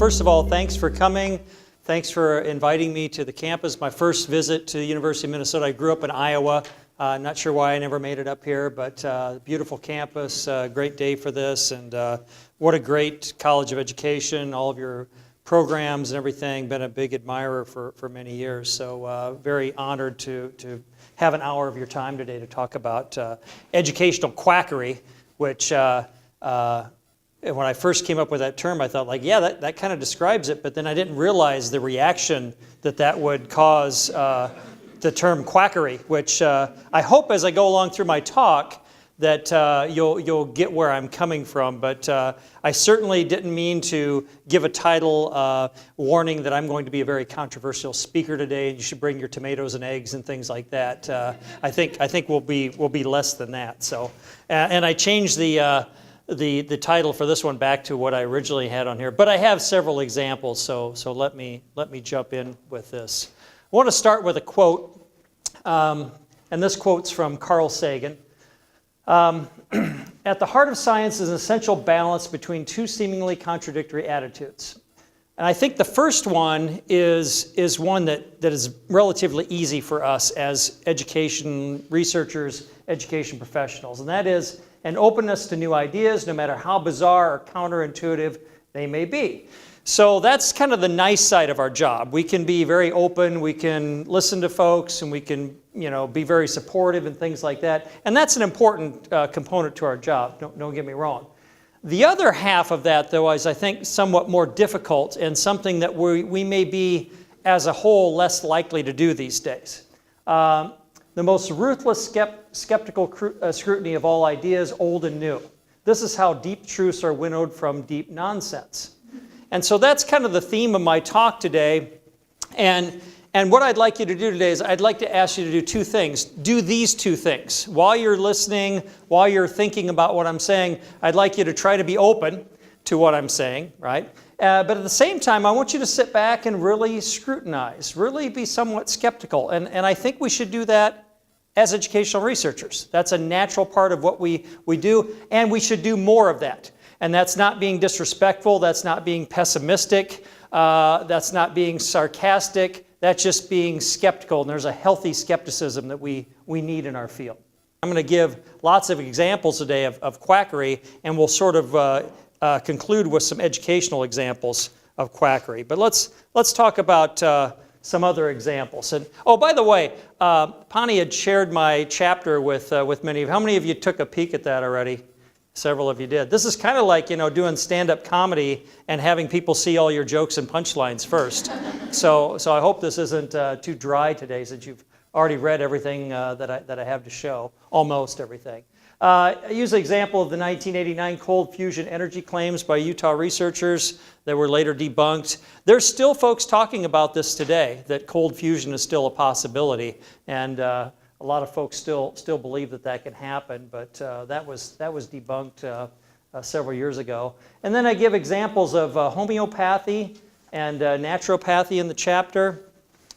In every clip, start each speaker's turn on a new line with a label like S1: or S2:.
S1: first of all, thanks for coming. Thanks for inviting me to the campus. My first visit to the University of Minnesota. I grew up in Iowa. Not sure why I never made it up here, but beautiful campus, great day for this, and what a great college of education, all of your programs and everything. Been a big admirer for many years, so very honored to have an hour of your time today to talk about educational quackery, which when I first came up with that term, I thought, like, yeah, that kind of describes it, but then I didn't realize the reaction that would cause the term quackery, which I hope as I go along through my talk that you'll get where I'm coming from. But I certainly didn't mean to give a title warning that I'm going to be a very controversial speaker today, and you should bring your tomatoes and eggs and things like that. I think we'll be less than that. So, and I changed the title for this one back to what I originally had on here, but I have several examples, so let me jump in with this. I want to start with a quote, and this quote's from Carl Sagan. At the heart of science is an essential balance between two seemingly contradictory attitudes. And I think the first one is one that is relatively easy for us as education researchers, education professionals, and that is an openness to new ideas, no matter how bizarre or counterintuitive they may be. So that's kind of the nice side of our job. We can be very open, we can listen to folks, and we can, be very supportive and things like that. And that's an important component to our job, don't get me wrong. The other half of that, though, is I think somewhat more difficult and something that we may be, as a whole, less likely to do these days. The most ruthless skeptical scrutiny of all ideas, old and new. This is how deep truths are winnowed from deep nonsense. And so that's kind of the theme of my talk today. And what I'd like you to do today is I'd like to ask you to do two things. Do these two things. While you're listening, while you're thinking about what I'm saying, I'd like you to try to be open to what I'm saying, right? But at the same time, I want you to sit back and really scrutinize, really be somewhat skeptical. And I think we should do that as educational researchers. That's a natural part of what we do, and we should do more of that. And that's not being disrespectful, that's not being pessimistic, that's not being sarcastic, that's just being skeptical, and there's a healthy skepticism that we need in our field. I'm going to give lots of examples today of quackery, and we'll sort of conclude with some educational examples of quackery. But let's talk about some other examples. And oh, by the way, Pani had shared my chapter with many of you. How many of you took a peek at that already? Several of you did. This is kind of like, doing stand-up comedy and having people see all your jokes and punchlines first. So I hope this isn't too dry today, since you've already read everything that I have to show, almost everything. I use the example of the 1989 cold fusion energy claims by Utah researchers that were later debunked. There's still folks talking about this today, that cold fusion is still a possibility, and a lot of folks still believe that can happen, but that was debunked several years ago. And then I give examples of homeopathy and naturopathy in the chapter.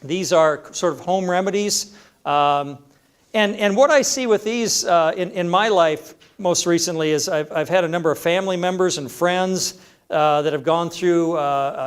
S1: These are sort of home remedies. And what I see with these in my life most recently is I've had a number of family members and friends that have gone through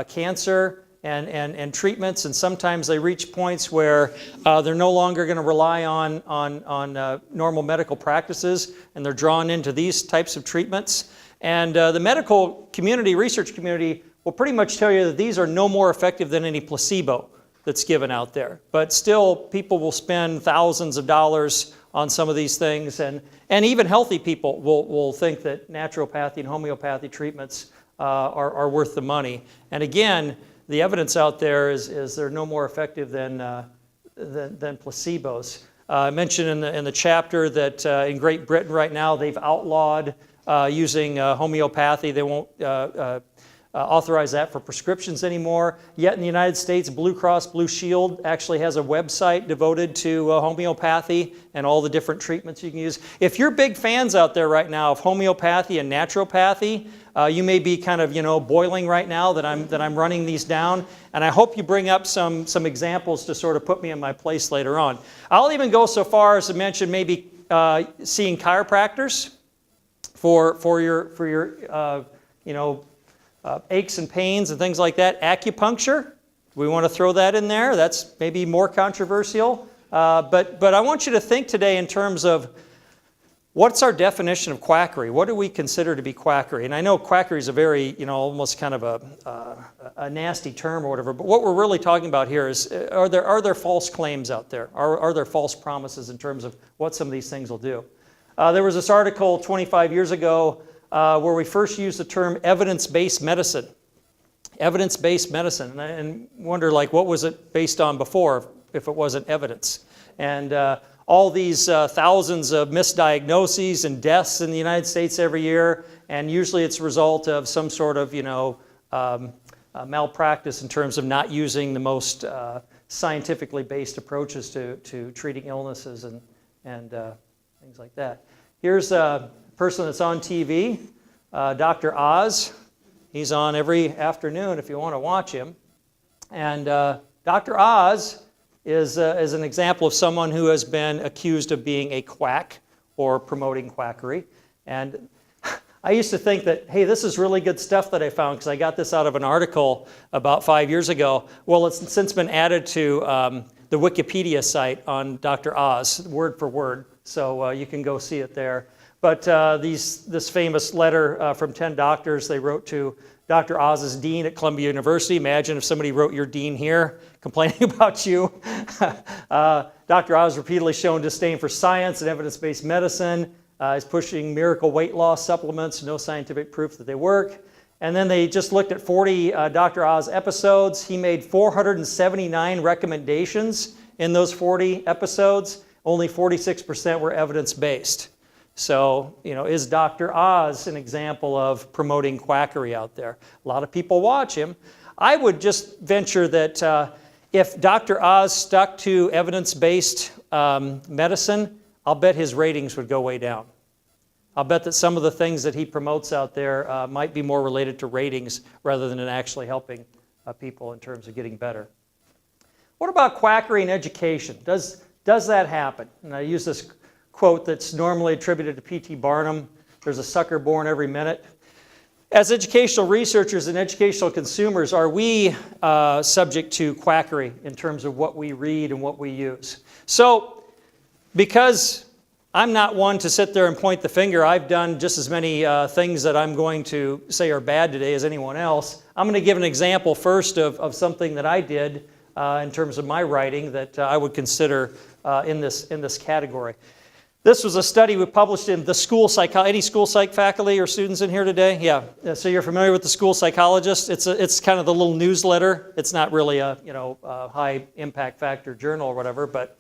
S1: cancer and treatments, and sometimes they reach points where they're no longer going to rely on normal medical practices, and they're drawn into these types of treatments. And the medical community, research community, will pretty much tell you that these are no more effective than any placebo that's given out there. But still, people will spend thousands of dollars on some of these things, and even healthy people will think that naturopathy and homeopathy treatments are worth the money. And again, the evidence out there is they're no more effective than placebos. I mentioned in the chapter that in Great Britain right now they've outlawed using homeopathy. They won't authorize that for prescriptions anymore. Yet in the United States, Blue Cross Blue Shield actually has a website devoted to homeopathy and all the different treatments you can use. If you're big fans out there right now of homeopathy and naturopathy, you may be kind of boiling right now that I'm running these down, and I hope you bring up some examples to sort of put me in my place later on. I'll even go so far as to mention maybe seeing chiropractors for your aches and pains and things like that. Acupuncture, we want to throw that in there. That's maybe more controversial. But I want you to think today in terms of what's our definition of quackery? What do we consider to be quackery? And I know quackery is a very, almost kind of a nasty term or whatever, but what we're really talking about here is, are there false claims out there? Are there false promises in terms of what some of these things will do? There was this article 25 years ago where we first used the term evidence-based medicine. Evidence-based medicine, and wonder what was it based on before if it wasn't evidence? And all these thousands of misdiagnoses and deaths in the United States every year, and usually it's a result of some sort of, malpractice in terms of not using the most scientifically based approaches to treating illnesses and things like that. Here's a person that's on TV, Dr. Oz. He's on every afternoon if you want to watch him. And Dr. Oz is an example of someone who has been accused of being a quack or promoting quackery. And I used to think that, hey, this is really good stuff that I found because I got this out of an article about 5 years ago. Well, it's since been added to the Wikipedia site on Dr. Oz, word for word, so you can go see it there. But this famous letter from 10 doctors they wrote to Dr. Oz's dean at Columbia University. Imagine if somebody wrote your dean here complaining about you. Dr. Oz repeatedly shown disdain for science and evidence-based medicine. Is pushing miracle weight loss supplements, no scientific proof that they work. And then they just looked at 40 Dr. Oz episodes. He made 479 recommendations in those 40 episodes. Only 46% were evidence-based. So, is Dr. Oz an example of promoting quackery out there? A lot of people watch him. I would just venture that if Dr. Oz stuck to evidence-based medicine, I'll bet his ratings would go way down. I'll bet that some of the things that he promotes out there might be more related to ratings rather than in actually helping people in terms of getting better. What about quackery in education? Does that happen? And I use this quote that's normally attributed to P.T. Barnum, there's a sucker born every minute. As educational researchers and educational consumers, are we subject to quackery in terms of what we read and what we use? So, because I'm not one to sit there and point the finger, I've done just as many things that I'm going to say are bad today as anyone else. I'm going to give an example first of something that I did in terms of my writing that I would consider in this category. This was a study we published in the school psychology. Any school psych faculty or students in here today? Yeah. So you're familiar with the School Psychologist? It's kind of the little newsletter. It's not really a high impact factor journal or whatever. But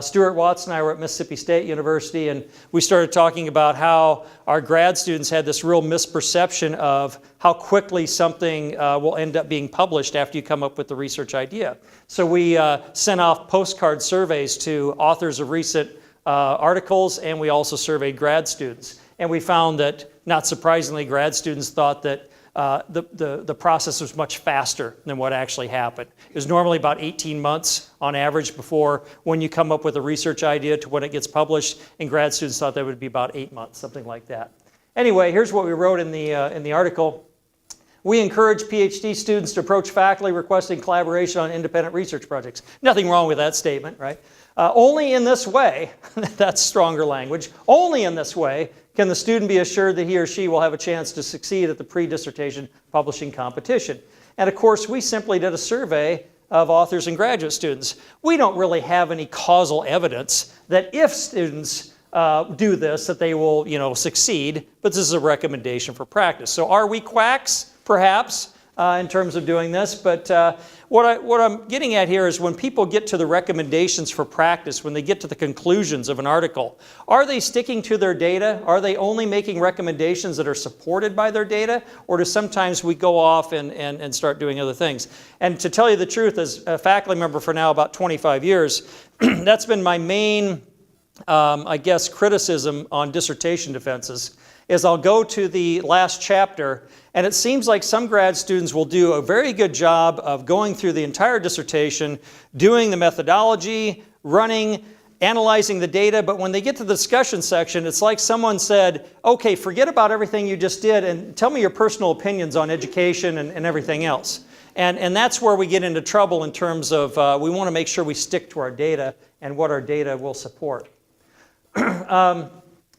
S1: Stuart Watts and I were at Mississippi State University, and we started talking about how our grad students had this real misperception of how quickly something will end up being published after you come up with the research idea. So we sent off postcard surveys to authors of recent articles, and we also surveyed grad students. And we found that, not surprisingly, grad students thought that the process was much faster than what actually happened. It was normally about 18 months on average before when you come up with a research idea to when it gets published, and grad students thought that would be about 8 months, something like that. Anyway, here's what we wrote in the article. We encourage PhD students to approach faculty requesting collaboration on independent research projects. Nothing wrong with that statement, right? Only in this way, that's stronger language, only in this way can the student be assured that he or she will have a chance to succeed at the pre-dissertation publishing competition. And of course, we simply did a survey of authors and graduate students. We don't really have any causal evidence that if students do this, that they will succeed, but this is a recommendation for practice. So are we quacks? Perhaps. In terms of doing this, but what I'm getting at here is when people get to the recommendations for practice, when they get to the conclusions of an article, are they sticking to their data? Are they only making recommendations that are supported by their data? Or do sometimes we go off and start doing other things? And to tell you the truth, as a faculty member for now about 25 years, that's been my main, criticism on dissertation defenses, is I'll go to the last chapter, and it seems like some grad students will do a very good job of going through the entire dissertation, doing the methodology, running analyzing the data, but when they get to the discussion section, it's like someone said, okay, forget about everything you just did and tell me your personal opinions on education and everything else. And that's where we get into trouble in terms of we want to make sure we stick to our data and what our data will support.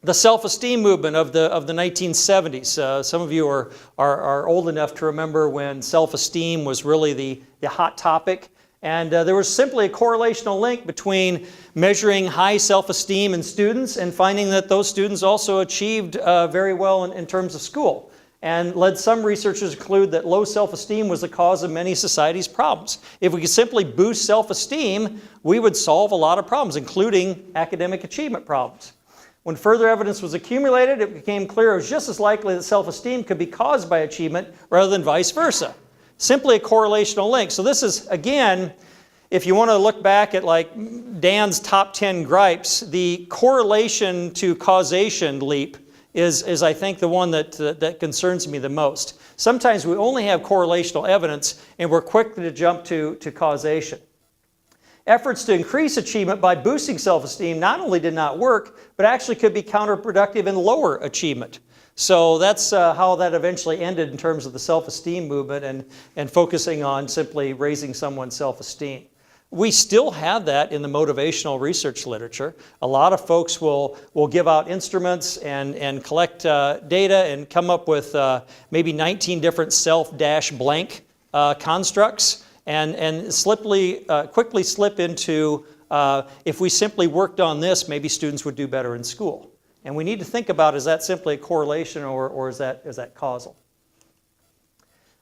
S1: The self-esteem movement of the 1970s. Some of you are old enough to remember when self-esteem was really the hot topic. And there was simply a correlational link between measuring high self-esteem in students and finding that those students also achieved very well in terms of school. And led some researchers to conclude that low self-esteem was the cause of many society's problems. If we could simply boost self-esteem, we would solve a lot of problems, including academic achievement problems. When further evidence was accumulated, it became clear it was just as likely that self-esteem could be caused by achievement rather than vice versa. Simply a correlational link. So this is, again, if you want to look back at like Dan's top 10 gripes, the correlation to causation leap is I think the one that concerns me the most. Sometimes we only have correlational evidence and we're quick to jump to causation. Efforts to increase achievement by boosting self-esteem not only did not work, but actually could be counterproductive in lower achievement. So that's how that eventually ended in terms of the self-esteem movement and focusing on simply raising someone's self-esteem. We still have that in the motivational research literature. A lot of folks will give out instruments and collect data and come up with maybe 19 different self-blank constructs and quickly slip into if we simply worked on this, maybe students would do better in school. And we need to think about, is that simply a correlation or is that causal?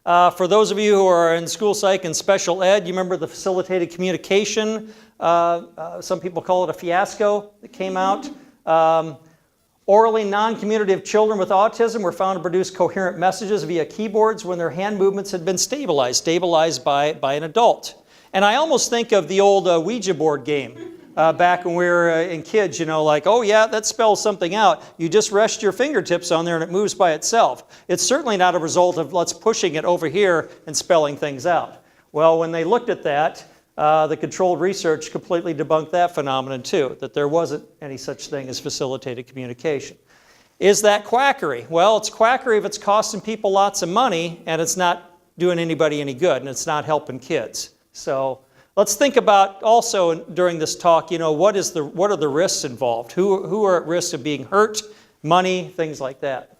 S1: For those of you who are in school psych and special ed, you remember the facilitated communication. Some people call it a fiasco that came out. Orally non-communicative children with autism were found to produce coherent messages via keyboards when their hand movements had been stabilized by an adult. And I almost think of the old Ouija board game. Back when we were in kids, you know, like, oh yeah, that spells something out. You just rest your fingertips on there and it moves by itself. It's certainly not a result of let's pushing it over here and spelling things out. Well, when they looked at that, the controlled research completely debunked that phenomenon too, that there wasn't any such thing as facilitated communication. Is that quackery? Well, it's quackery if it's costing people lots of money and it's not doing anybody any good and it's not helping kids. So let's think about also during this talk, you know, what are the risks involved? Who are at risk of being hurt, money, things like that.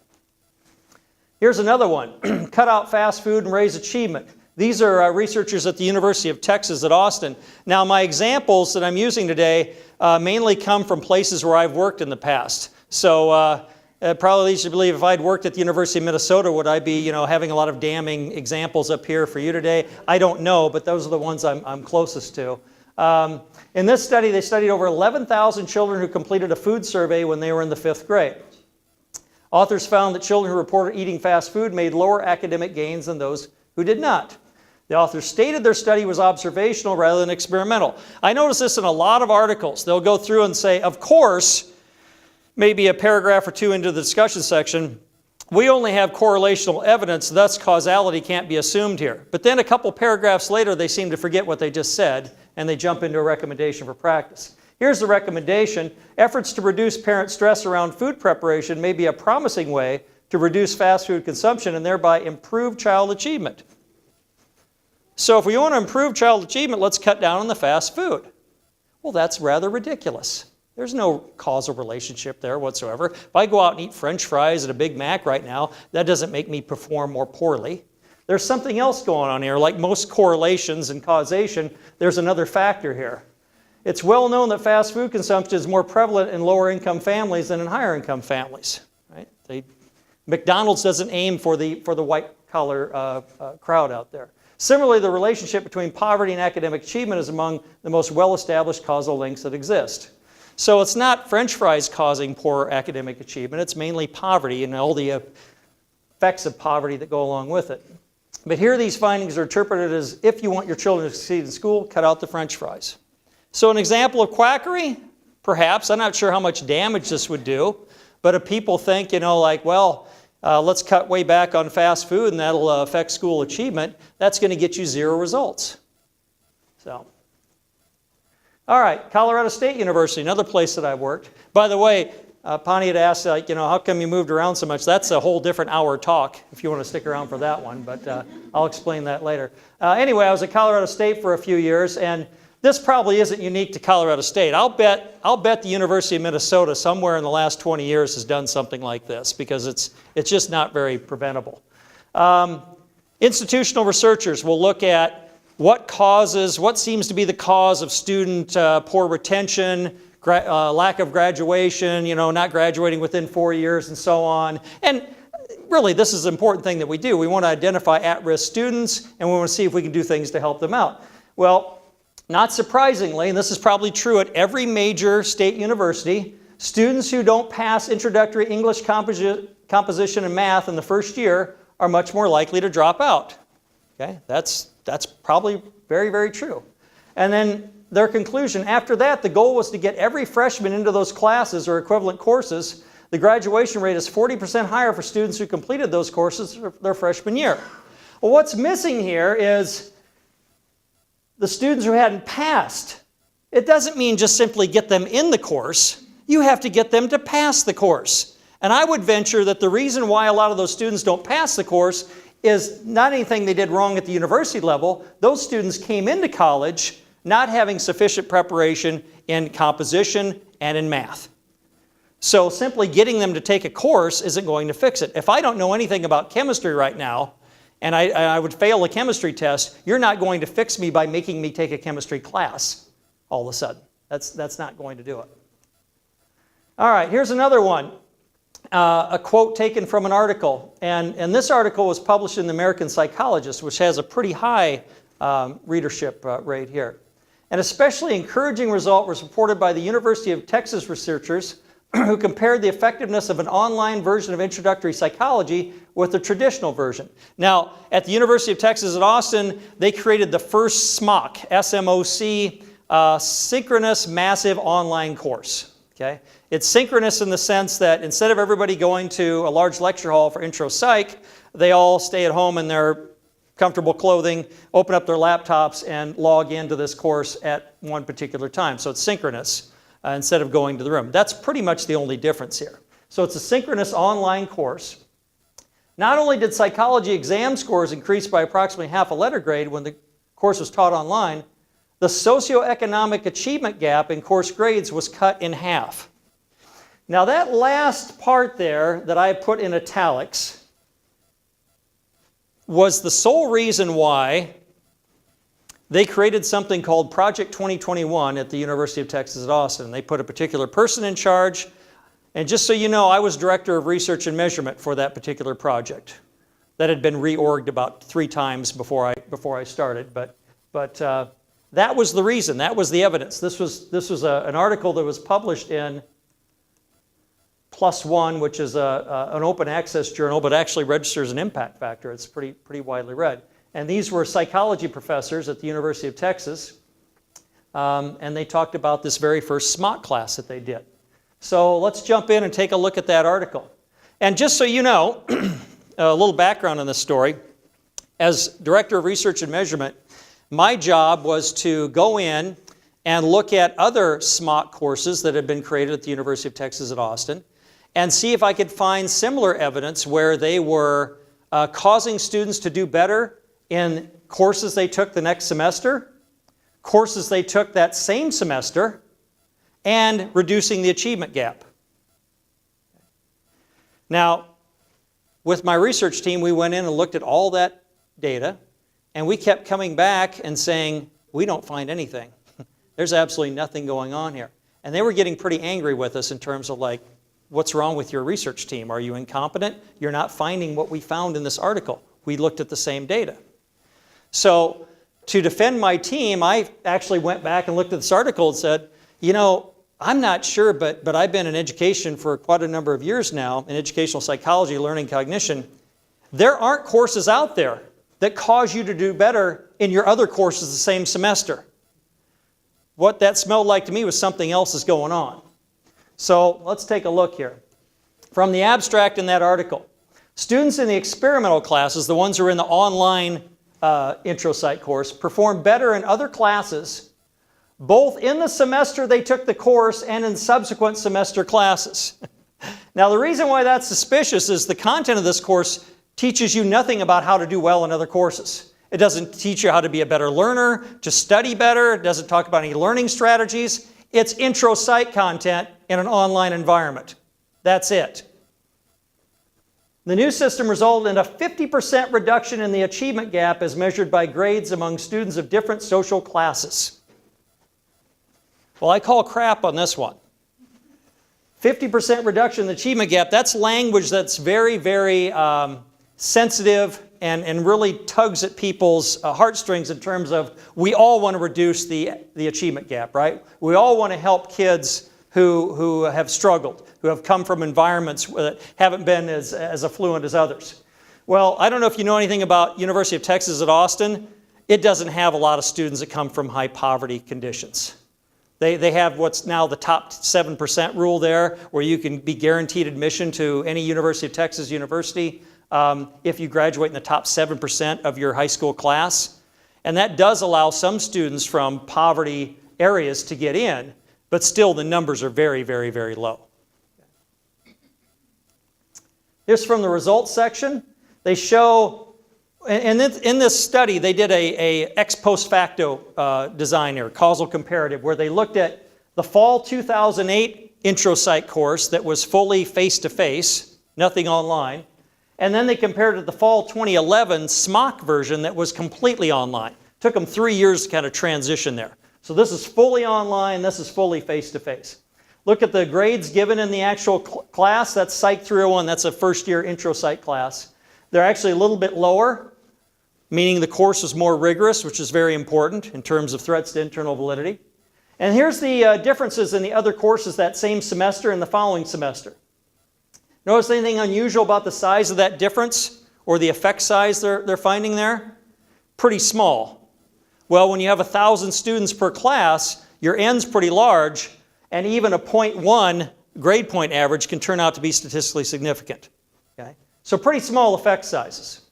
S1: Here's another one. Cut out fast food and raise achievement. These are researchers at the University of Texas at Austin. Now, my examples that I'm using today mainly come from places where I've worked in the past. So probably leads you to believe if I'd worked at the University of Minnesota, would I be, you know, having a lot of damning examples up here for you today? I don't know, but those are the ones I'm closest to. In this study, they studied over 11,000 children who completed a food survey when they were in the 5th grade. Authors found that children who reported eating fast food made lower academic gains than those who did not. The authors stated their study was observational rather than experimental. I notice this in a lot of articles. They'll go through and say, of course, maybe a paragraph or two into the discussion section, we only have correlational evidence, thus causality can't be assumed here. But then a couple paragraphs later, they seem to forget what they just said, and they jump into a recommendation for practice. Here's the recommendation. Efforts to reduce parent stress around food preparation may be a promising way to reduce fast food consumption and thereby improve child achievement. So if we want to improve child achievement, let's cut down on the fast food. Well, that's rather ridiculous. There's no causal relationship there whatsoever. If I go out and eat French fries at a Big Mac right now, that doesn't make me perform more poorly. There's something else going on here. Like most correlations and causation, there's another factor here. It's well known that fast food consumption is more prevalent in lower income families than in higher income families. Right? McDonald's doesn't aim for the white collar crowd out there. Similarly, the relationship between poverty and academic achievement is among the most well-established causal links that exist. So it's not French fries causing poor academic achievement, it's mainly poverty and all the effects of poverty that go along with it. But here these findings are interpreted as if you want your children to succeed in school, cut out the French fries. So an example of quackery? Perhaps. I'm not sure how much damage this would do, but if people think, you know, like, well, let's cut way back on fast food and that'll affect school achievement, that's going to get you 0 results. So All right, Colorado State University, another place that I've worked. By the way, Pani had asked, how come you moved around so much? That's a whole different hour talk, if you want to stick around for that one, but I'll explain that later. Anyway, I was at Colorado State for a few years, and this probably isn't unique to Colorado State. I'll bet the University of Minnesota somewhere in the last 20 years has done something like this, because it's just not very preventable. Institutional researchers will look at what seems to be the cause of student poor retention, lack of graduation, not graduating within 4 years and so on. And really, this is an important thing that we do. We want to identify at-risk students, and we want to see if we can do things to help them out. Well, not surprisingly, and this is probably true at every major state university, students who don't pass introductory English composition and math in the first year are much more likely to drop out. Okay, that's probably very, very true. And then their conclusion, after that, the goal was to get every freshman into those classes or equivalent courses. The graduation rate is 40% higher for students who completed those courses their freshman year. Well, what's missing here is the students who hadn't passed. It doesn't mean just simply get them in the course. You have to get them to pass the course. And I would venture that the reason why a lot of those students don't pass the course is not anything they did wrong at the university level. Those students came into college not having sufficient preparation in composition and in math. So simply getting them to take a course isn't going to fix it. If I don't know anything about chemistry right now, and I would fail a chemistry test, you're not going to fix me by making me take a chemistry class all of a sudden. That's not going to do it. All right, here's another one. A quote taken from an article, and this article was published in the American Psychologist, which has a pretty high readership rate here. An especially encouraging result was reported by the University of Texas researchers who compared the effectiveness of an online version of introductory psychology with the traditional version. Now, at the University of Texas at Austin, they created the first SMOC, S-M-O-C, synchronous massive online course. Okay? It's synchronous in the sense that instead of everybody going to a large lecture hall for intro psych, they all stay at home in their comfortable clothing, open up their laptops, and log into this course at one particular time. So it's synchronous instead of going to the room. That's pretty much the only difference here. So it's a synchronous online course. Not only did psychology exam scores increase by approximately half a letter grade when the course was taught online, the socioeconomic achievement gap in course grades was cut in half. Now that last part there that I put in italics was the sole reason why they created something called Project 2021 at the University of Texas at Austin. They put a particular person in charge, and just so you know, I was director of research and measurement for that particular project. That had been reorged about 3 times before I started, but that was the reason. That was the evidence. This was an article that was published in PLOS ONE, which is an open access journal, but actually registers an impact factor. It's pretty widely read. And these were psychology professors at the University of Texas, and they talked about this very first SMOC class that they did. So let's jump in and take a look at that article. And just so you know, a little background on this story. As Director of Research and Measurement, my job was to go in and look at other SMOC courses that had been created at the University of Texas at Austin and see if I could find similar evidence where they were causing students to do better in courses they took the next semester, courses they took that same semester, and reducing the achievement gap. Now, with my research team, we went in and looked at all that data, and we kept coming back and saying, we don't find anything. There's absolutely nothing going on here. And they were getting pretty angry with us in terms of like, what's wrong with your research team? Are you incompetent? You're not finding what we found in this article. We looked at the same data. So to defend my team, I actually went back and looked at this article and said, you know, I'm not sure, but I've been in education for quite a number of years now, in educational psychology, learning cognition. There aren't courses out there that cause you to do better in your other courses the same semester. What that smelled like to me was something else is going on. So let's take a look here. From the abstract in that article, students in the experimental classes, the ones who are in the online intro psych course, perform better in other classes both in the semester they took the course and in subsequent semester classes. Now, the reason why that's suspicious is the content of this course teaches you nothing about how to do well in other courses. It doesn't teach you how to be a better learner, to study better. It doesn't talk about any learning strategies. It's intro psych content in an online environment. That's it. The new system resulted in a 50% reduction in the achievement gap as measured by grades among students of different social classes. Well, I call crap on this one. 50% reduction in the achievement gap, that's language that's very, very sensitive and really tugs at people's heartstrings in terms of we all want to reduce the achievement gap, right? We all want to help kids who have struggled, who have come from environments that haven't been as affluent as others. Well, I don't know if you know anything about University of Texas at Austin. It doesn't have a lot of students that come from high poverty conditions. They have what's now the top 7% rule there, where you can be guaranteed admission to any University of Texas university if you graduate in the top 7% of your high school class. And that does allow some students from poverty areas to get in, but still the numbers are very, very, very low. Here's from the results section. They show, and in this study, they did a ex post facto design here, causal comparative, where they looked at the fall 2008 intro psych course that was fully face-to-face, nothing online, and then they compared it to the fall 2011 SMOC version that was completely online. Took them 3 years to kind of transition there. So this is fully online, this is fully face-to-face. Look at the grades given in the actual class. That's Psych 301, that's a first-year intro psych class. They're actually a little bit lower, meaning the course is more rigorous, which is very important in terms of threats to internal validity. And here's the differences in the other courses that same semester and the following semester. Notice anything unusual about the size of that difference or the effect size they're finding there? Pretty small. Well, when you have 1,000 students per class, your N's pretty large, and even a 0.1 grade point average can turn out to be statistically significant. Okay? So pretty small effect sizes.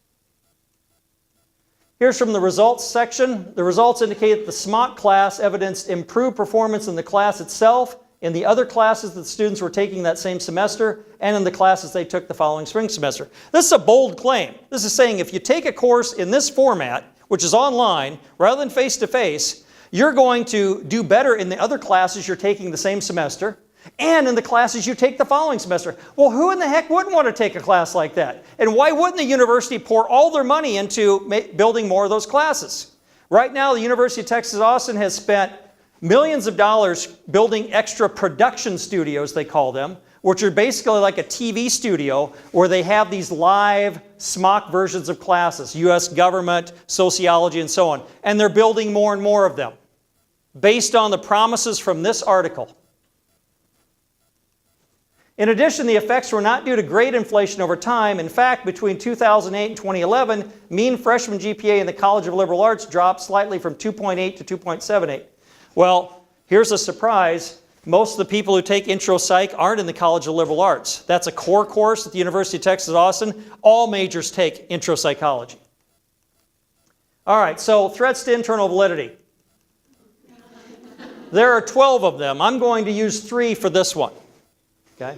S1: Here's from the results section. The results indicate that the SMOC class evidenced improved performance in the class itself, in the other classes that students were taking that same semester, and in the classes they took the following spring semester. This is a bold claim. This is saying if you take a course in this format, which is online, rather than face-to-face, you're going to do better in the other classes you're taking the same semester, and in the classes you take the following semester. Well, who in the heck wouldn't want to take a class like that? And why wouldn't the university pour all their money into building more of those classes? Right now, the University of Texas Austin has spent millions of dollars building extra production studios, they call them, which are basically like a TV studio where they have these live SMOC versions of classes, U.S. government, sociology, and so on. And they're building more and more of them based on the promises from this article. In addition, the effects were not due to grade inflation over time. In fact, between 2008 and 2011, mean freshman GPA in the College of Liberal Arts dropped slightly from 2.8 to 2.78. Well, here's a surprise. Most of the people who take intro psych aren't in the College of Liberal Arts. That's a core course at the University of Texas Austin. All majors take intro psychology. All right, so threats to internal validity. There are 12 of them. I'm going to use 3 for this one. Okay?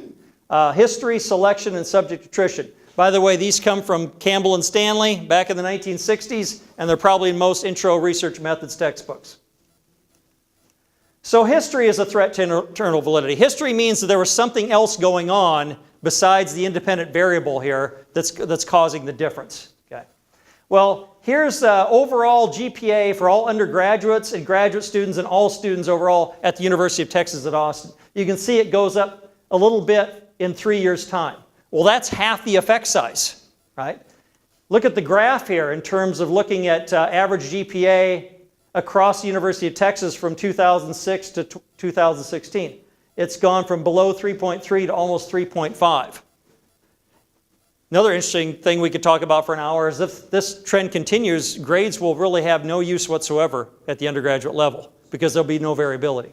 S1: History, selection, and subject attrition. By the way, these come from Campbell and Stanley back in the 1960s, and they're probably in most intro research methods textbooks. So history is a threat to internal validity. History means that there was something else going on besides the independent variable here that's causing the difference. Okay. Well, here's overall GPA for all undergraduates and graduate students and all students overall at the University of Texas at Austin. You can see it goes up a little bit in 3 years' time. Well, that's half the effect size, right? Look at the graph here in terms of looking at average GPA across the University of Texas from 2006 to 2016. It's gone from below 3.3 to almost 3.5. Another interesting thing we could talk about for an hour is if this trend continues, grades will really have no use whatsoever at the undergraduate level because there'll be no variability.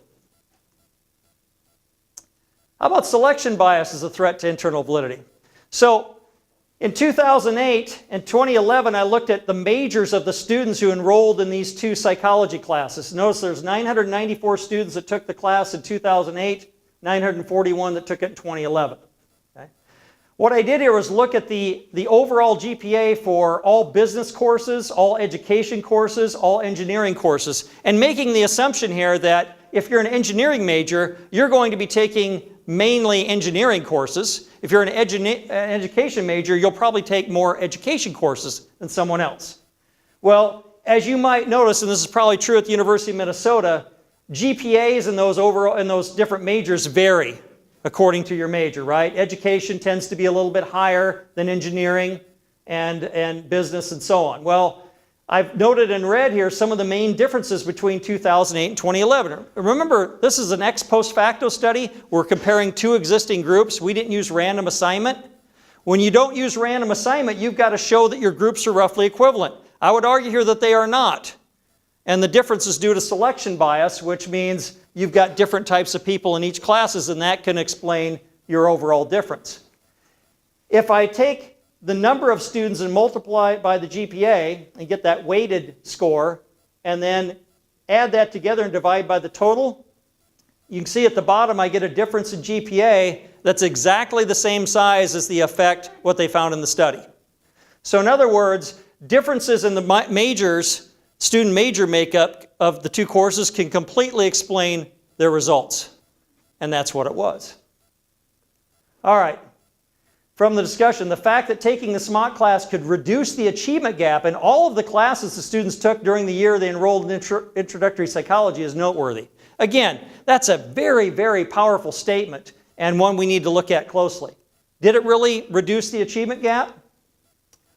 S1: How about selection bias as a threat to internal validity? So In 2008 and 2011, I looked at the majors of the students who enrolled in these two psychology classes. Notice there's 994 students that took the class in 2008, 941 that took it in 2011. Okay? What I did here was look at the overall GPA for all business courses, all education courses, all engineering courses, and making the assumption here that if you're an engineering major, you're going to be taking mainly engineering courses. If you're an education major, you'll probably take more education courses than someone else. Well, as you might notice, and this is probably true at the University of Minnesota, GPAs in those different majors vary according to your major, right? Education tends to be a little bit higher than engineering and business and so on. Well, I've noted in red here some of the main differences between 2008 and 2011. Remember, this is an ex post facto study. We're comparing two existing groups. We didn't use random assignment. When you don't use random assignment, you've got to show that your groups are roughly equivalent. I would argue here that they are not. And the difference is due to selection bias, which means you've got different types of people in each classes, and that can explain your overall difference. If I take the number of students and multiply it by the GPA and get that weighted score, and then add that together and divide by the total, you can see at the bottom I get a difference in GPA that's exactly the same size as the effect what they found in the study. So in other words, differences in the majors, student major makeup of the two courses can completely explain their results. And that's what it was. All right. From the discussion, the fact that taking the SMOC class could reduce the achievement gap in all of the classes the students took during the year they enrolled in introductory psychology is noteworthy. Again, that's a very, very powerful statement and one we need to look at closely. Did it really reduce the achievement gap?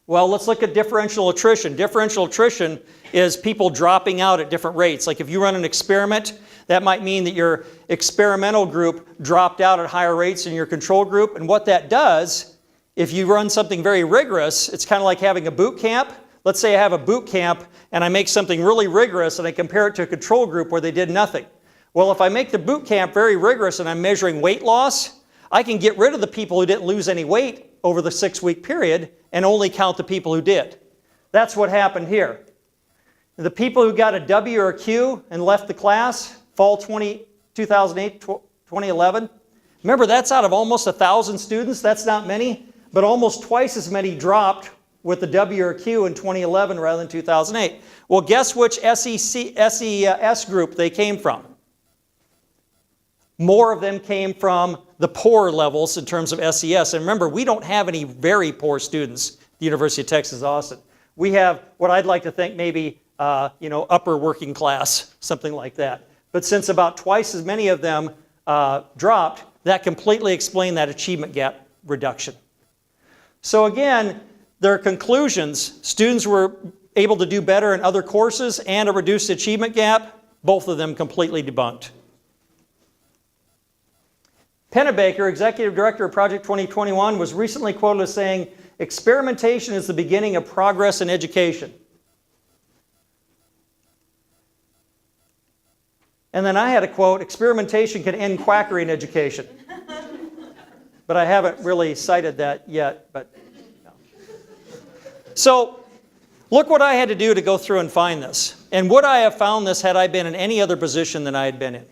S1: Well, let's look at differential attrition. Differential attrition is people dropping out at different rates. Like if you run an experiment, that might mean that your experimental group dropped out at higher rates than your control group. And what that does, if you run something very rigorous, it's kind of like having a boot camp. Let's say I have a boot camp and I make something really rigorous and I compare it to a control group where they did nothing. Well, if I make the boot camp very rigorous and I'm measuring weight loss, I can get rid of the people who didn't lose any weight over the 6-week period and only count the people who did. That's what happened here. The people who got a W or a Q and left the class, fall 2008, 2011, remember that's out of almost 1,000 students. That's not many, but almost twice as many dropped with the W or Q in 2011 rather than 2008. Well, guess which SES group they came from? More of them came from the poor levels in terms of SES. And remember, we don't have any very poor students at the University of Texas, Austin. We have what I'd like to think maybe upper working class, something like that. But since about twice as many of them dropped, that completely explained that achievement gap reduction. So again, their conclusions, students were able to do better in other courses and a reduced achievement gap, both of them completely debunked. Pennebaker, Executive Director of Project 2021, was recently quoted as saying, "Experimentation is the beginning of progress in education." And then I had a quote, "Experimentation can end quackery in education." But I haven't really cited that yet. But no. So look what I had to do to go through and find this. And would I have found this had I been in any other position than I had been in?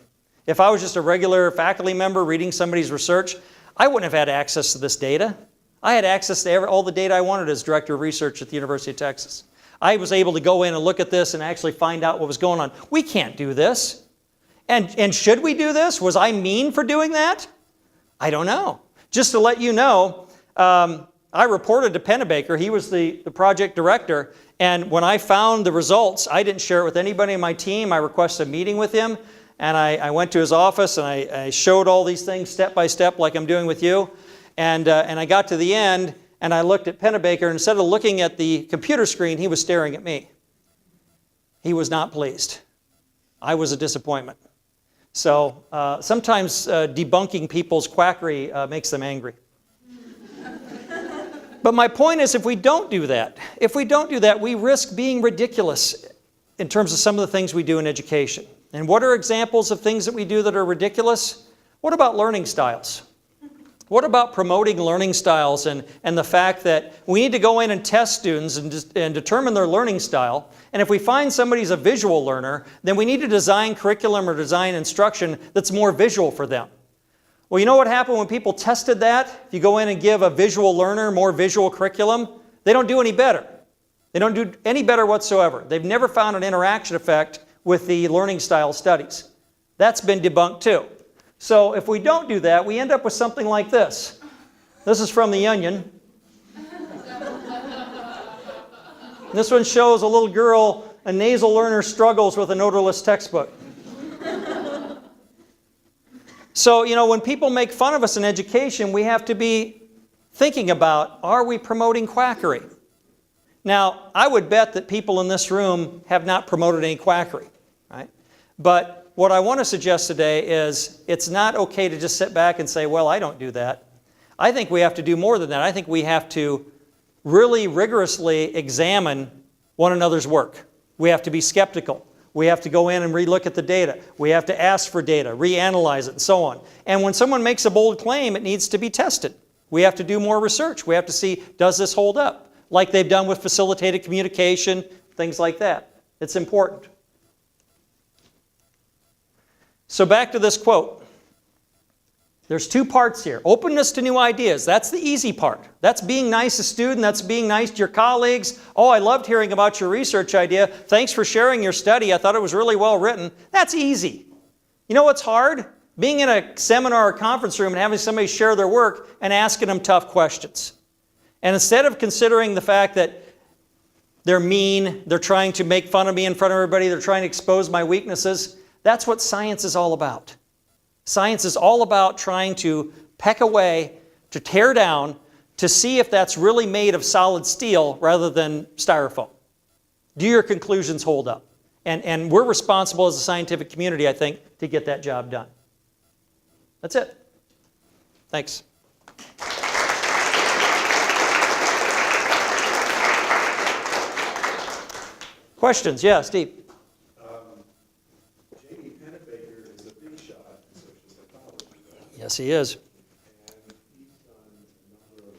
S1: If I was just a regular faculty member reading somebody's research, I wouldn't have had access to this data. I had access to all the data I wanted as Director of Research at the University of Texas. I was able to go in and look at this and actually find out what was going on. We can't do this. And should we do this? Was I mean for doing that? I don't know. Just to let you know, I reported to Pennebaker. He was the project director. And when I found the results, I didn't share it with anybody on my team. I requested a meeting with him. And I went to his office and I showed all these things step by step like I'm doing with you. And I got to the end and I looked at Pennebaker, and instead of looking at the computer screen, he was staring at me. He was not pleased. I was a disappointment. So sometimes debunking people's quackery makes them angry. But my point is, if we don't do that, we risk being ridiculous in terms of some of the things we do in education. And what are examples of things that we do that are ridiculous? What about learning styles? What about promoting learning styles and the fact that we need to go in and test students and determine their learning style? And if we find somebody's a visual learner, then we need to design curriculum or design instruction that's more visual for them. Well, you know what happened when people tested that? If you go in and give a visual learner more visual curriculum, they don't do any better. They don't do any better whatsoever. They've never found an interaction effect with the learning style studies. That's been debunked too. So if we don't do that, we end up with something like this. This is from The Onion. This one shows a little girl, a nasal learner struggles with an odorless textbook. So, you know, when people make fun of us in education, we have to be thinking about, are we promoting quackery? Now, I would bet that people in this room have not promoted any quackery, right? But what I want to suggest today is it's not okay to just sit back and say, well, I don't do that. I think we have to do more than that. I think we have to really rigorously examine one another's work. We have to be skeptical. We have to go in and relook at the data. We have to ask for data, reanalyze it, and so on. And when someone makes a bold claim, it needs to be tested. We have to do more research. We have to see, does this hold up? Like they've done with facilitated communication, things like that. It's important. So back to this quote. There's two parts here. Openness to new ideas. That's the easy part. That's being nice to students. That's being nice to your colleagues. Oh, I loved hearing about your research idea. Thanks for sharing your study. I thought it was really well written. That's easy. You know what's hard? Being in a seminar or conference room and having somebody share their work and asking them tough questions. And instead of considering the fact that they're mean, they're trying to make fun of me in front of everybody, they're trying to expose my weaknesses, that's what science is all about. Science is all about trying to peck away, to tear down, to see if that's really made of solid steel rather than styrofoam. Do your conclusions hold up? And we're responsible as a scientific community, I think, to get that job done. That's it. Thanks. Questions? Yeah, Steve. Yes, he is.
S2: And he's done a number of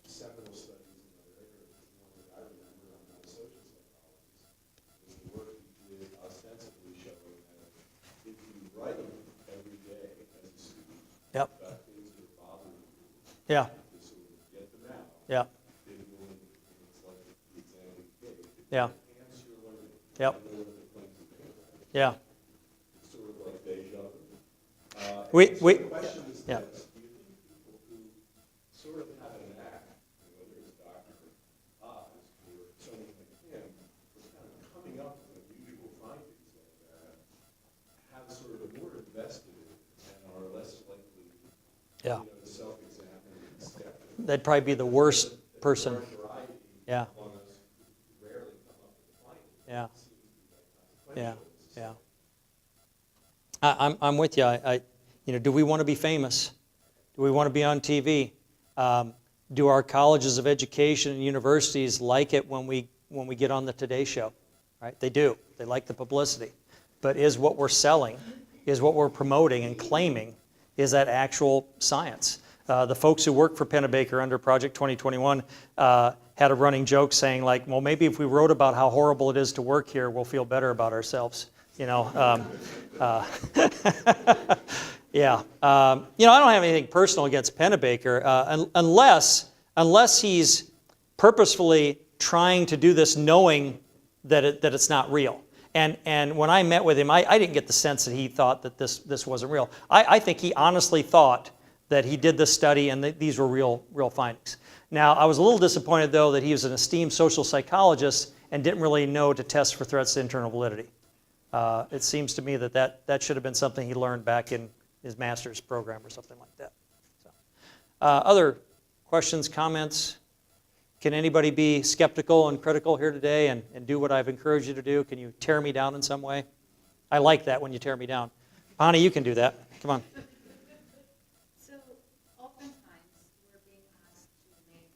S2: seminal studies in other areas. One that I remember on social psychology was the work he did ostensibly showing that if you write every day as a student
S1: Yep.
S2: about things that bother you,
S1: Yeah.
S2: to sort of get them out,
S1: Yeah.
S2: it will, it's like the exam you gave.
S1: Yeah.
S2: Enhance your learning.
S1: Yep.
S2: I know what the claims are made of.
S1: Yeah.
S2: It's sort of like deja vu.
S1: We-
S2: The question is
S1: yeah.
S2: this: do you think people who sort of have an knack, whether it's Dr. Oz or someone like him, was kind of coming up with unusual findings like that, have sort of more invested in and are less likely,
S1: Yeah.
S2: to self-examine and skeptical?
S1: That'd probably be the worst person.
S2: Variety
S1: Yeah.
S2: among us who rarely come up with findings.
S1: Yeah.
S2: Seems to be like
S1: Yeah.
S2: consequential.
S1: Yeah. I'm with you. Do we want to be famous? Do we want to be on TV? Do our colleges of education and universities like it when we get on the Today Show? Right? They do. They like the publicity. But is what we're selling, is what we're promoting and claiming, is that actual science? The folks who work for Pennebaker under Project 2021 had a running joke saying like, well, maybe if we wrote about how horrible it is to work here, we'll feel better about ourselves. Yeah. I don't have anything personal against Pennebaker unless he's purposefully trying to do this knowing that it's not real. And when I met with him, I didn't get the sense that he thought that this wasn't real. I think he honestly thought that he did this study and that these were real findings. Now, I was a little disappointed, though, that he was an esteemed social psychologist and didn't really know to test for threats to internal validity. It seems to me that should have been something he learned back in his master's program or something like that. So, other questions, comments? Can anybody be skeptical and critical here today and do what I've encouraged you to do? Can you tear me down in some way? I like that when you tear me down. Ani, you can do that. Come on.
S3: So oftentimes we're being asked to make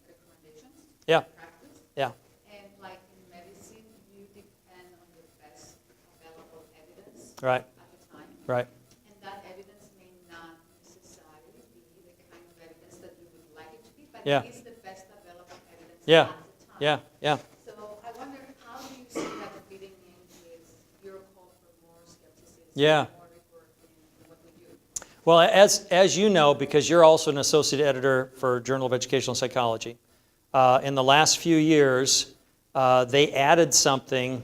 S3: recommendations,
S1: Yeah.
S3: practice,
S1: Yeah.
S3: and like in medicine, you depend on the best available evidence
S1: Right.
S3: at the time.
S1: Right.
S3: And that evidence may not necessarily be but
S1: Yeah.
S3: it's the best available evidence
S1: Yeah.
S3: at the time.
S1: Yeah, yeah.
S3: So I wonder, how do you see that fitting in with your call for more skepticism,
S1: Yeah.
S3: more reporting, and what we do?
S1: Well, as you know, because you're also an associate editor for Journal of Educational Psychology, in the last few years, they added something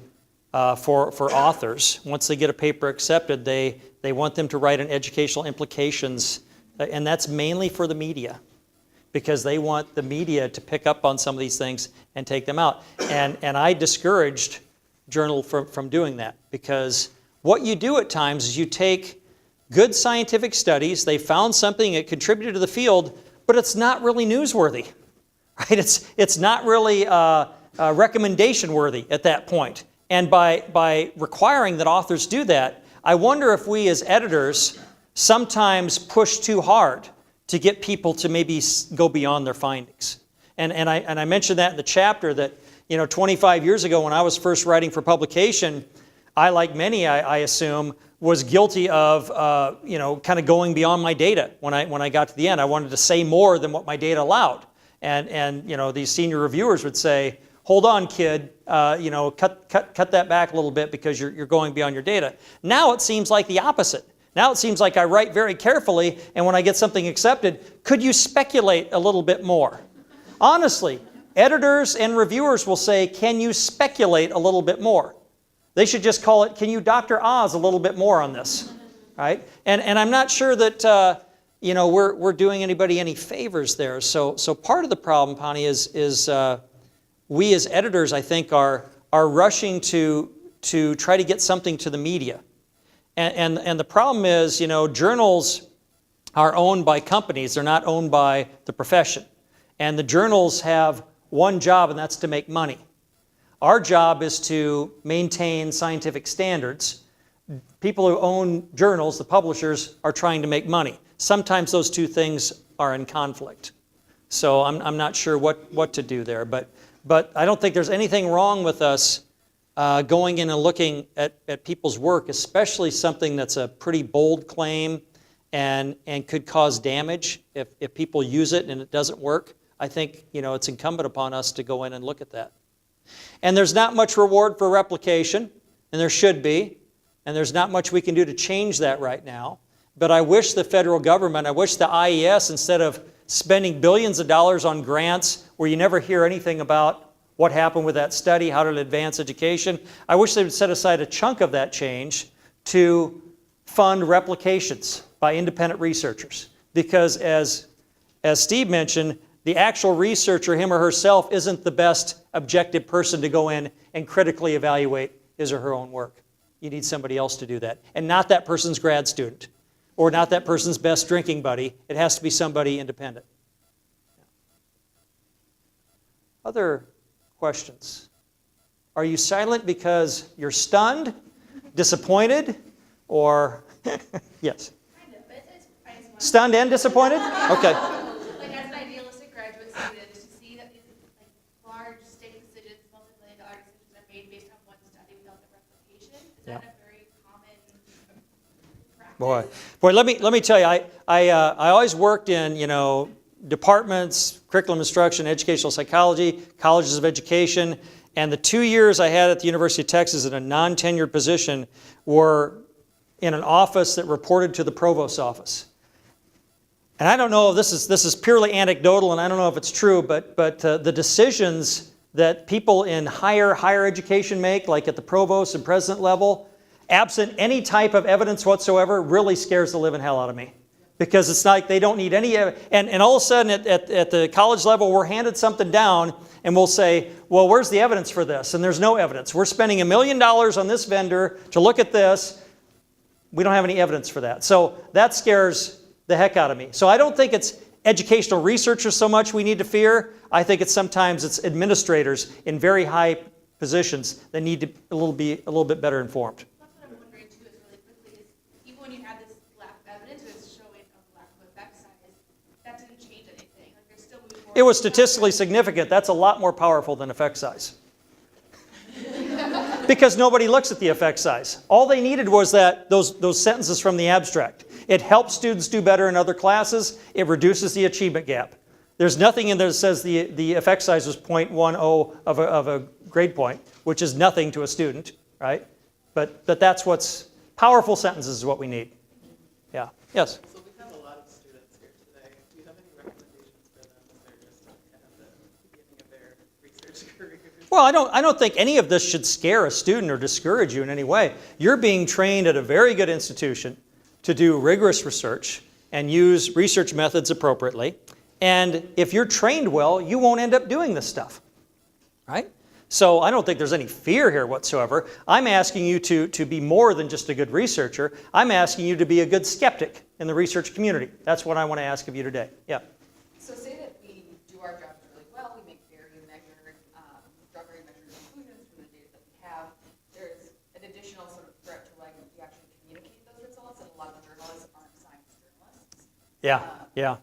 S1: for authors. Once they get a paper accepted, they want them to write an educational implications, and that's mainly for the media, because they want the media to pick up on some of these things and take them out. And I discouraged Journal from doing that, because what you do at times is you take good scientific studies, they found something that contributed to the field, but it's not really newsworthy, right? It's not really recommendation worthy at that point. And by requiring that authors do that, I wonder if we as editors sometimes push too hard to get people to maybe go beyond their findings. And I mentioned that in the chapter that, 25 years ago when I was first writing for publication, I, like many, I assume, was guilty of, kind of going beyond my data when I got to the end. I wanted to say more than what my data allowed. And these senior reviewers would say, hold on, kid, cut that back a little bit because you're going beyond your data. Now it seems like the opposite. Now it seems like I write very carefully, and when I get something accepted, could you speculate a little bit more? Honestly, editors and reviewers will say, can you speculate a little bit more? They should just call it, can you Dr. Oz a little bit more on this? Right? And I'm not sure that we're doing anybody any favors there. So part of the problem, Pani, is we as editors, I think, are rushing to try to get something to the media. And the problem is, journals are owned by companies. They're not owned by the profession. And the journals have one job, and that's to make money. Our job is to maintain scientific standards. People who own journals, the publishers, are trying to make money. Sometimes those two things are in conflict. So I'm not sure what to do there. But I don't think there's anything wrong with us going in and looking at people's work, especially something that's a pretty bold claim and could cause damage if people use it and it doesn't work. I think it's incumbent upon us to go in and look at that. And there's not much reward for replication, and there should be, and there's not much we can do to change that right now. But I wish the federal government, I wish the IES, instead of spending billions of dollars on grants where you never hear anything about what happened with that study, how to advance education, I wish they would set aside a chunk of that change to fund replications by independent researchers. Because as Steve mentioned, the actual researcher, him or herself, isn't the best objective person to go in and critically evaluate his or her own work. You need somebody else to do that. And not that person's grad student, or not that person's best drinking buddy. It has to be somebody independent. Other questions? Are you silent because you're stunned, disappointed, or yes?
S4: Kind of, but I just want
S1: Stunned and disappointed? Okay.
S4: like as an idealistic graduate student, to see that these large state decisions, multi-million-dollar decisions are made based on one study without the replication, is
S1: Yeah.
S4: that a very common practice?
S1: Boy, let me tell you, I always worked in departments, curriculum instruction, educational psychology, colleges of education, and the 2 years I had at the University of Texas in a non-tenured position were in an office that reported to the provost's office. And I don't know if this is purely anecdotal, and I don't know if it's true, but the decisions that people in higher education make, like at the provost and president level, absent any type of evidence whatsoever, really scares the living hell out of me. Because it's like they don't need any, and all of a sudden at the college level, we're handed something down and we'll say, well, where's the evidence for this? And there's no evidence. We're spending $1 million on this vendor to look at this. We don't have any evidence for that. So that scares the heck out of me. So I don't think it's educational researchers so much we need to fear. I think sometimes it's administrators in very high positions that need to be a little bit better informed.
S4: That's what I'm wondering too, is really quickly, is even when you had this lack of evidence, or this showing of lack of effect size, that didn't change anything. Like they're still moving forward.
S1: It was statistically significant. That's a lot more powerful than effect size. Because nobody looks at the effect size. All they needed was those sentences from the abstract. It helps students do better in other classes. It reduces the achievement gap. There's nothing in there that says the effect size was 0.10 of a grade point, which is nothing to a student, right? But that's what's powerful sentences is what we need. Yeah. Yes.
S5: So we have a lot of students here today. Do you have any recommendations for them as they're just kind of the beginning of their research career?
S1: Well, I don't think any of this should scare a student or discourage you in any way. You're being trained at a very good institution to do rigorous research and use research methods appropriately. And if you're trained well, you won't end up doing this stuff, right? So I don't think there's any fear here whatsoever. I'm asking you to be more than just a good researcher. I'm asking you to be a good skeptic in the research community. That's what I want to ask of you today. Yeah.
S6: So say that we do our jobs really well, we make very measured, drug-free measured conclusions from the data that we have. There's an additional sort of threat to like we actually communicate those results, and a lot of journalists aren't science journalists.
S1: Yeah, yeah.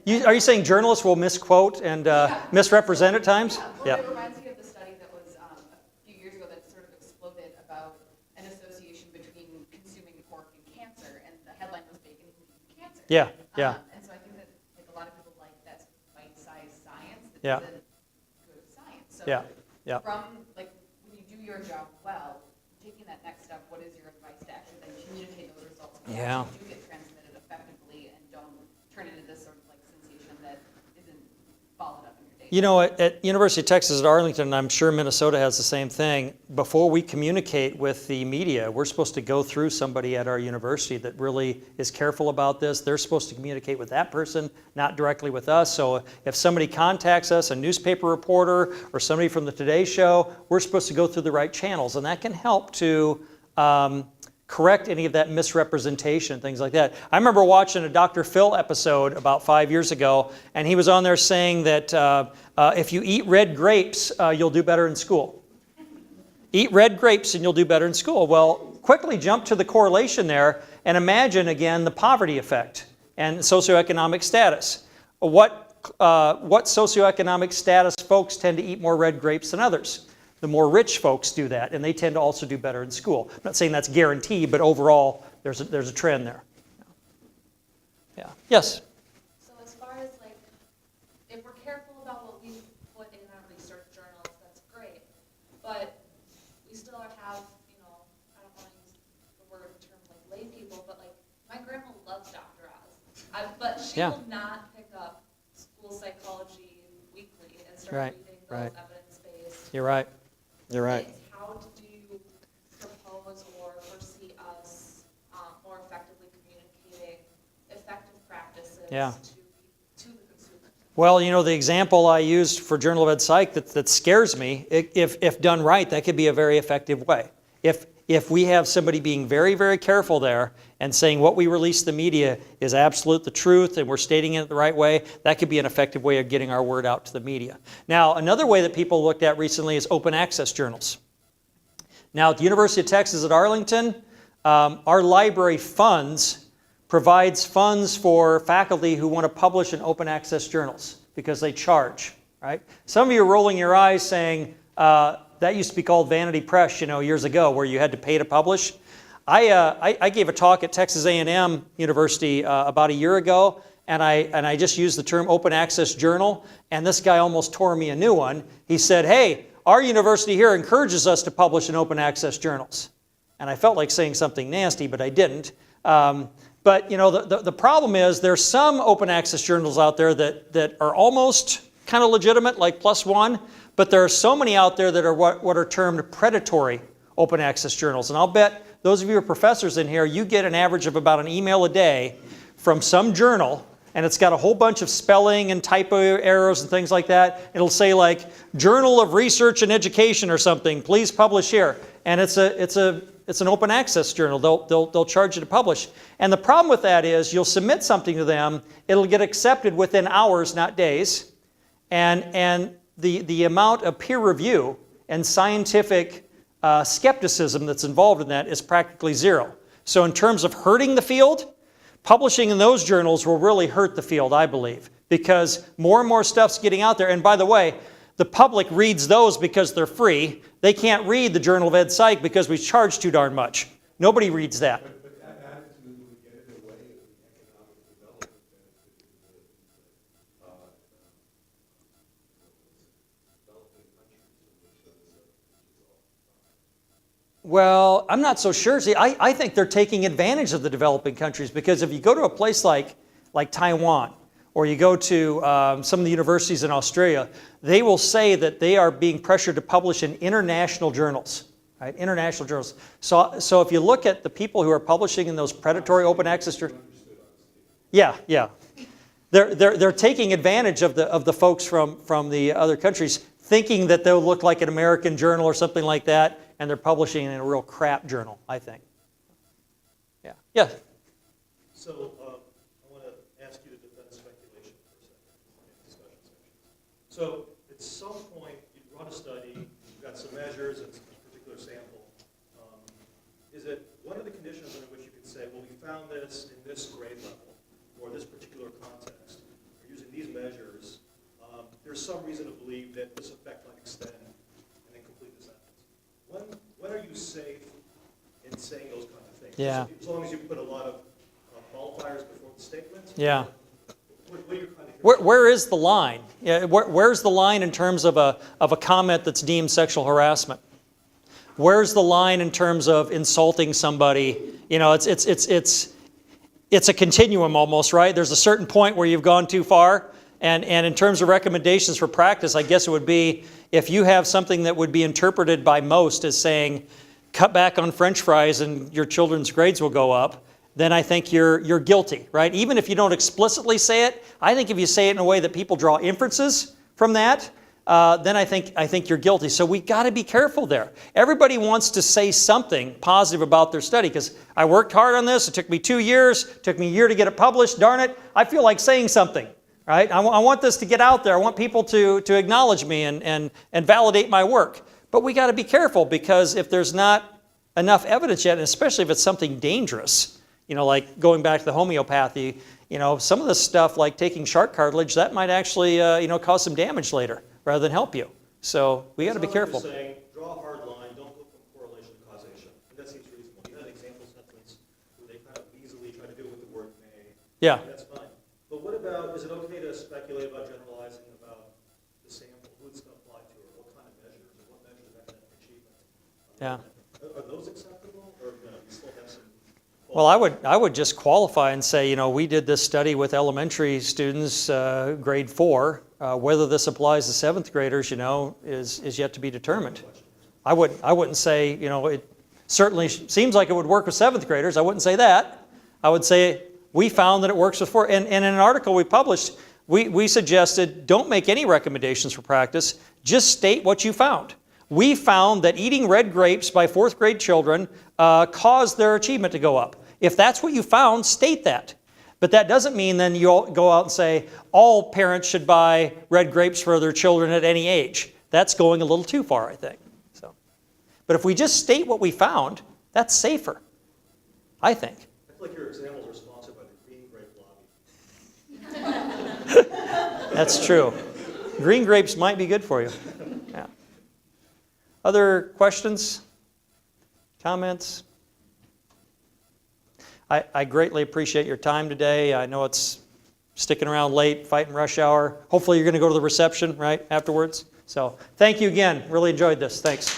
S6: And
S1: Are you saying journalists will misquote and misrepresent at times?
S6: Well, it reminds me of the study that was a few years ago that sort of exploded about an association between consuming pork and cancer, and the headline was bacon and cancer.
S1: Yeah, yeah.
S6: And so I think that like a lot of people like that sort of bite-sized science that
S1: Yeah.
S6: isn't good science. So
S1: Yeah, yeah.
S6: from like when you do your job well, taking that next step, what is your advice to actually then communicate those results? So
S1: Yeah.
S6: actually do get transmitted effectively and don't turn it into this sort of like sensation that isn't followed up in your data.
S1: You know, at University of Texas at Arlington, and I'm sure Minnesota has the same thing, before we communicate with the media, we're supposed to go through somebody at our university that really is careful about this. They're supposed to communicate with that person, not directly with us. So if somebody contacts us, a newspaper reporter or somebody from the Today Show, we're supposed to go through the right channels. And that can help to correct any of that misrepresentation, things like that. I remember watching a Dr. Phil episode about 5 years ago, and he was on there saying that if you eat red grapes, you'll do better in school. Eat red grapes and you'll do better in school. Well, quickly jump to the correlation there and imagine again the poverty effect and socioeconomic status. What socioeconomic status folks tend to eat more red grapes than others? The more rich folks do that, and they tend to also do better in school. I'm not saying that's guaranteed, but overall, there's a trend there. Yeah. Yes.
S3: So as far as like, if we're careful about what we put in our research journals, that's great. But we still have, you know, I don't want to use the term like lay people, but like my grandma loves Dr. Oz. But she
S1: Yeah.
S3: will not pick up School Psychology Weekly and start
S1: Right,
S3: reading those
S1: right.
S3: evidence-based
S1: You're right. You're right.
S3: things. How do you propose or foresee us more effectively communicating effective practices
S1: Yeah.
S3: to the consumer?
S1: Well, you know, the example I used for Journal of Ed Psych that scares me, if done right, that could be a very effective way. If we have somebody being very, very careful there and saying what we release to the media is absolute the truth and we're stating it the right way, that could be an effective way of getting our word out to the media. Now, another way that people looked at recently is open access journals. Now, at the University of Texas at Arlington, our library provides funds for faculty who want to publish in open access journals because they charge, right? Some of you are rolling your eyes saying, that used to be called Vanity Press, you know, years ago, where you had to pay to publish. I gave a talk at Texas A&M University about a year ago, and I just used the term open access journal, and this guy almost tore me a new one. He said, hey, our university here encourages us to publish in open access journals. And I felt like saying something nasty, but I didn't. But you know, the problem is there's some open access journals out there that are almost kind of legitimate, like PLOS ONE, but there are so many out there that are what are termed predatory open access journals. And I'll bet those of you who are professors in here, you get an average of about an email a day from some journal, and it's got a whole bunch of spelling and typo errors and things like that. It'll say like, Journal of Research and Education or something, please publish here. And it's an open access journal. They'll charge you to publish. And the problem with that is you'll submit something to them, it'll get accepted within hours, not days. And the amount of peer review and scientific skepticism that's involved in that is practically zero. So in terms of hurting the field, publishing in those journals will really hurt the field, I believe, because more and more stuff's getting out there. And by the way, the public reads those because they're free. They can't read the Journal of Ed Psych because we charge too darn much. Nobody reads that.
S2: But that attitude would get in the way of the economic development benefit
S1: Well, I'm not so sure. See, I think they're taking advantage of the developing countries, because if you go to a place like Taiwan, or you go to some of the universities in Australia, they will say that they are being pressured to publish in international journals, right? International journals. So if you look at the people who are publishing in those predatory open access journals, yeah. They're taking advantage of the folks from the other countries, thinking that they'll look like an American journal or something like that, and they're publishing in a real crap journal, I think. Yeah.
S7: So I want to ask you to defend speculation for a second in the discussion section. So at some point, you run a study, you've got some measures, and some particular sample. Is it one of the conditions under which you can say, well, we found this in this grade level, or this particular context, or using these measures, there's some reason to believe that this effect might extend, and then complete the sentence. When are you safe in saying those kind of things?
S1: Yeah.
S7: As long as you put a lot of qualifiers before the statement?
S1: Yeah.
S7: What are you kind of...
S1: Where is the line? Yeah, where's the line in terms of a comment that's deemed sexual harassment? Where's the line in terms of insulting somebody? You know, it's a continuum almost, right? There's a certain point where you've gone too far. And in terms of recommendations for practice, I guess it would be if you have something that would be interpreted by most as saying, cut back on French fries and your children's grades will go up, then I think you're guilty, right? Even if you don't explicitly say it, I think if you say it in a way that people draw inferences from that, then I think you're guilty. So we've got to be careful there. Everybody wants to say something positive about their study, because I worked hard on this. It took me 2 years. It took me a year to get it published. Darn it, I feel like saying something, right? I want this to get out there. I want people to acknowledge me and validate my work. But we got to be careful, because if there's not enough evidence yet, and especially if it's something dangerous, you know, like going back to the homeopathy, you know, some of this stuff like taking shark cartilage, that might actually, cause some damage later rather than help you. So we got to be careful.
S7: You're saying, draw a hard line, don't go from correlation to causation. And that seems reasonable. You had an example sentence where they kind of easily try to do it with the word may.
S1: Yeah.
S7: That's fine. But what about, is it okay to speculate about generalizing about the sample, who it's going to apply to, or what kind of measures, or what measures of academic achievement?
S1: Yeah.
S7: Are those acceptable, or no, you still have some...
S1: Well, I would just qualify and say, you know, we did this study with elementary students, grade 4. Whether this applies to 7th graders, you know, is yet to be determined. I wouldn't say, you know, it certainly seems like it would work with 7th graders. I wouldn't say that. I would say we found that it works with 4. And in an article we published, we suggested don't make any recommendations for practice. Just state what you found. We found that eating red grapes by 4th grade children caused their achievement to go up. If that's what you found, state that. But that doesn't mean then you'll go out and say all parents should buy red grapes for their children at any age. That's going a little too far, I think. So, but if we just state what we found, that's safer, I think.
S7: I feel like your examples are sponsored by the Green Grape Lobby.
S1: That's true. Green grapes might be good for you. Yeah. Other questions? Comments? I greatly appreciate your time today. I know it's sticking around late, fighting rush hour. Hopefully you're going to go to the reception, right, afterwards. So thank you again. Really enjoyed this. Thanks.